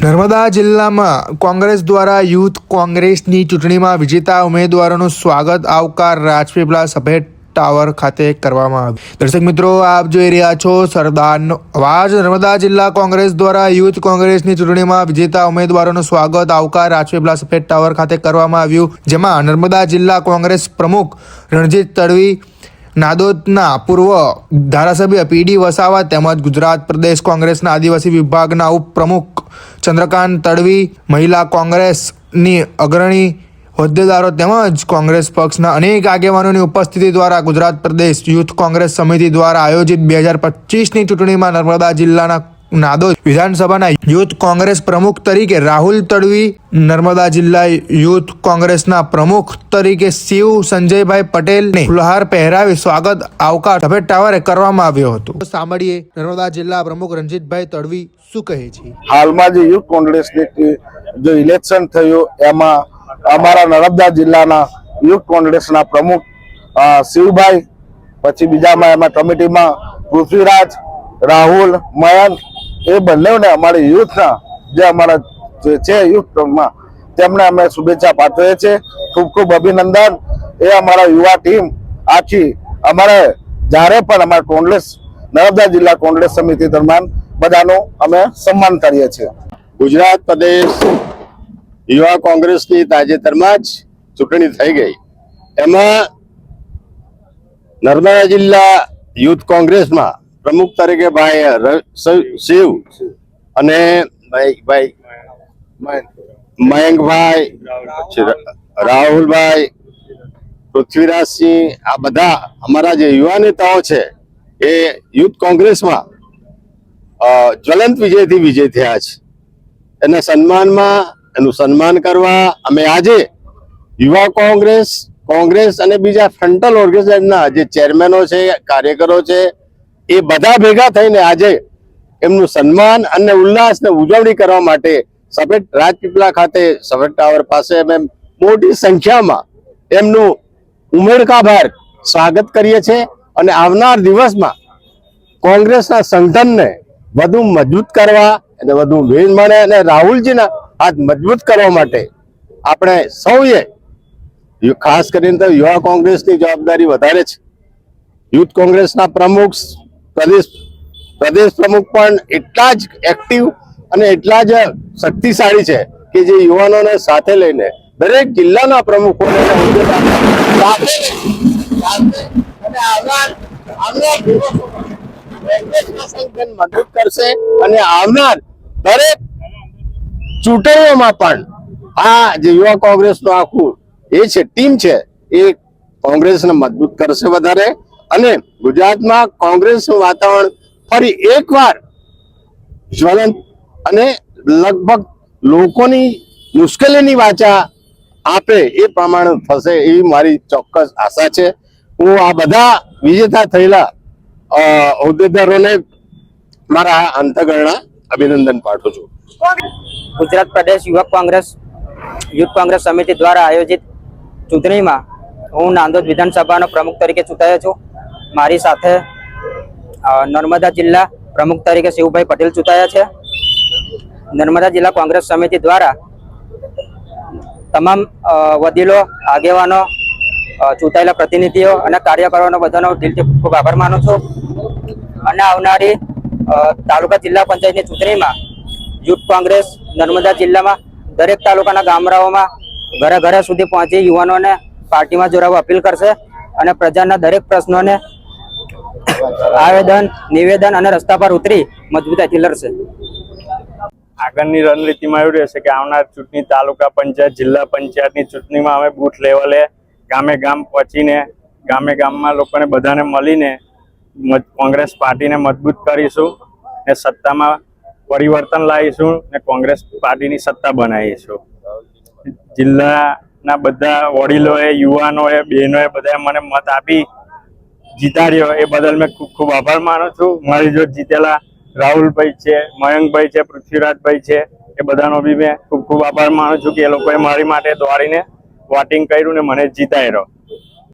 નર્મદા જિલ્લામાં કોંગ્રેસ દ્વારા યુથ કોંગ્રેસની ચૂંટણીમાં વિજેતા ઉમેદવારોનું સ્વાગત આવકાર રાજપીપળા સફેદ ટાવર ખાતે કરવામાં આવ્યું। દર્શક મિત્રો, આપ જોઈ રહ્યા છો સરદારનો અવાજ। નર્મદા જિલ્લા કોંગ્રેસ દ્વારા યુથ કોંગ્રેસની ચૂંટણીમાં વિજેતા ઉમેદવારોનું સ્વાગત આવકાર રાજપીપળા સફેદ ટાવર ખાતે કરવામાં આવ્યું, જેમાં નર્મદા જિલ્લા કોંગ્રેસ પ્રમુખ રણજીત તડવી, નાદોદના પૂર્વ ધારાસભ્ય પીડી વસાવા તેમજ ગુજરાત પ્રદેશ કોંગ્રેસના આદિવાસી વિભાગના ઉપપ્રમુખ ચંદ્રકાંત તડવી, મહિલા કોંગ્રેસની અગ્રણી હોદ્દેદારો તેમજ કોંગ્રેસ પક્ષના અનેક આગેવાનોની ઉપસ્થિતિ દ્વારા ગુજરાત પ્રદેશ યુથ કોંગ્રેસ સમિતિ દ્વારા આયોજિત 2025ની ચૂંટણીમાં નર્મદા જિલ્લાના નાદોદ વિધાનસભાના યુથ કોંગ્રેસ પ્રમુખ તરીકે રાહુલ તડવી, નર્મદા જિલ્લા યુથ કોંગ્રેસના પ્રમુખ તરીકે શિવ સંજયભાઈ પટેલને ફુલહાર પહેરાવી સ્વાગત આવકાર સફેદ ટાવરે કરવામાં આવ્યો હતો। સાંભળીએ નર્મદા જિલ્લા પ્રમુખ રણજીતભાઈ તડવી શું કહે છે। હાલમાં જે યુથ કોંગ્રેસની જો ઇલેક્શન થયું એમાં અમારા નર્મદા જિલ્લાના યુથ કોંગ્રેસના પ્રમુખ શિવભાઈ, પછી બીજામાં એમાં કમિટીમાં પૃથ્વીરાજ, રાહુલ, મયંક, એ બંનેને અમારી યુથના જે અમારા છે યુથમાં તેમને અમે શુભેચ્છા પાઠવીએ છીએ। ખૂબ ખૂબ અભિનંદન। એ અમારા યુવા ટીમ આખી અમારે જ્યારે પણ અમારા કોંગ્રેસ નર્મદા જિલ્લા કોંગ્રેસ સમિતિ દરમિયાન બધાનું અમે સન્માન કરીએ છીએ। ગુજરાત પ્રદેશ યુવા કોંગ્રેસની તાજેતરમાં જ ચૂંટણી થઈ ગઈ, એમાં નર્મદા જિલ્લા યુથ કોંગ્રેસમાં પ્રમુખ તરીકે ભાઈ શિવ અને મયંકભાઈ, રાહુલભાઈ, પૃથ્વીરાજસિંહ, આ બધા અમારા જે યુવા નેતાઓ છે એ યુથ કોંગ્રેસમાં જ્વલંત વિજયથી વિજય થયા છે। એના સન્માનમાં એનું સન્માન કરવા અમે આજે યુવા કોંગ્રેસ અને બીજા ફ્રન્ટલ ઓર્ગેનાઇઝેશનના જે ચેરમેનો છે, કાર્યકરો છે, એ બધા ભેગા થઈને આજે એમનું સન્માન અને ઉલ્લાસને ઉજવણી કરવા માટે સફેદ રાજપીપળા ખાતે સફેદ ટાવર પાસે અમે મોટી સંખ્યામાં એમનું ઉમળકાભેર સ્વાગત કરીએ છીએ અને આવનાર દિવસમાં કોંગ્રેસના સંગઠનને વધુ મજબૂત કરવા અને વધુ વેગ મળે અને રાહુલજીના હાથ મજબૂત કરવા માટે આપણે સૌએ ખાસ કરીને તો યુવા કોંગ્રેસની જવાબદારી વધારે છે। યુથ કોંગ્રેસના પ્રમુખ, પ્રદેશ પ્રમુખ પણ એટલા જ એક્ટિવ અને એટલા જ શક્તિશાળી છે કે જે યુવાનોને સાથે લઈને દરેક જિલ્લાના પ્રમુખોને મદદ કરશે અને આવનાર દરેક ચૂંટણીઓમાં પણ આ જે યુવા કોંગ્રેસનું આખું એ છે ટીમ છે એ કોંગ્રેસને મજબૂત કરશે વધારે અને ગુજરાતમાં કોંગ્રેસનું વાતાવરણ ફરી એકવાર જ્વલંત અને લગભગ લોકોની મુશ્કેલીની વાચા આપે એ પ્રમાણે થશે એવી મારી ચોક્કસ આશા છે। હું આ બધા વિજેતા થયેલા હોદ્દેદારોને મારા અંતઃકરણના અભિનંદન પાઠવું છું। ગુજરાત પ્રદેશ યુથ કોંગ્રેસ સમિતિ દ્વારા આયોજિત ચૂંટણીમાં હું નાંદોદ વિધાનસભાનો પ્રમુખ તરીકે ચૂંટાયો છું। મારી સાથે નર્મદા જિલ્લા પ્રમુખ તરીકે શિવભાઈ પટેલ ચૂંટાયા છે। નર્મદા જિલ્લા કોંગ્રેસ સમિતિ દ્વારા તમામ વડીલો, આગેવાનો, ચૂંટાયેલા પ્રતિનિધિઓ અને કાર્યકરોનો બધાનો દિલથી ખૂબ આભાર માનું છું અને આવનારી તાલુકા જિલ્લા પંચાયતની ચૂંટણીમાં યુથ કોંગ્રેસ નર્મદા જિલ્લામાં દરેક તાલુકાના ગામડાઓમાં ઘરે ઘરે સુધી પહોંચી યુવાનોને પાર્ટીમાં જોડાવા અપીલ કરશે અને પ્રજાના દરેક પ્રશ્નોને આવેદન, નિવેદન અને રસ્તા પર ઉતરી મજબૂતાઈથી લડશે। આગળની રણનીતિમાં એવું રહેશે કે આવનાર ચૂંટણી તાલુકા પંચાયત, જિલ્લા પંચાયતની ચૂંટણીમાં અમે બૂથ લેવલે ગામે ગામ પહોંચીને ગામે ગામમાં લોકોને બધાને મળીને કોંગ્રેસ પાર્ટીને મજબૂત કરીશું ને સત્તામાં પરિવર્તન લાવીશું ને કોંગ્રેસ પાર્ટીની સત્તા બનાવીશું। જિલ્લાના બધા વડીલોએ, યુવાનોએ, બહેનોએ બધાએ મને મત આપી જીતાડ્યો એ બદલ મેં ખૂબ ખૂબ આભાર માનું છું। મારી જો જીતેલા રાહુલભાઈ છે, મયંકભાઈ છે, પૃથ્વીરાજભાઈ છે, એ બધાનો બી મેં ખૂબ ખૂબ આભાર માનું છું કે એ લોકોએ મારી માટે દોડીને વોટિંગ કર્યું ને મને જીતાડ્યો।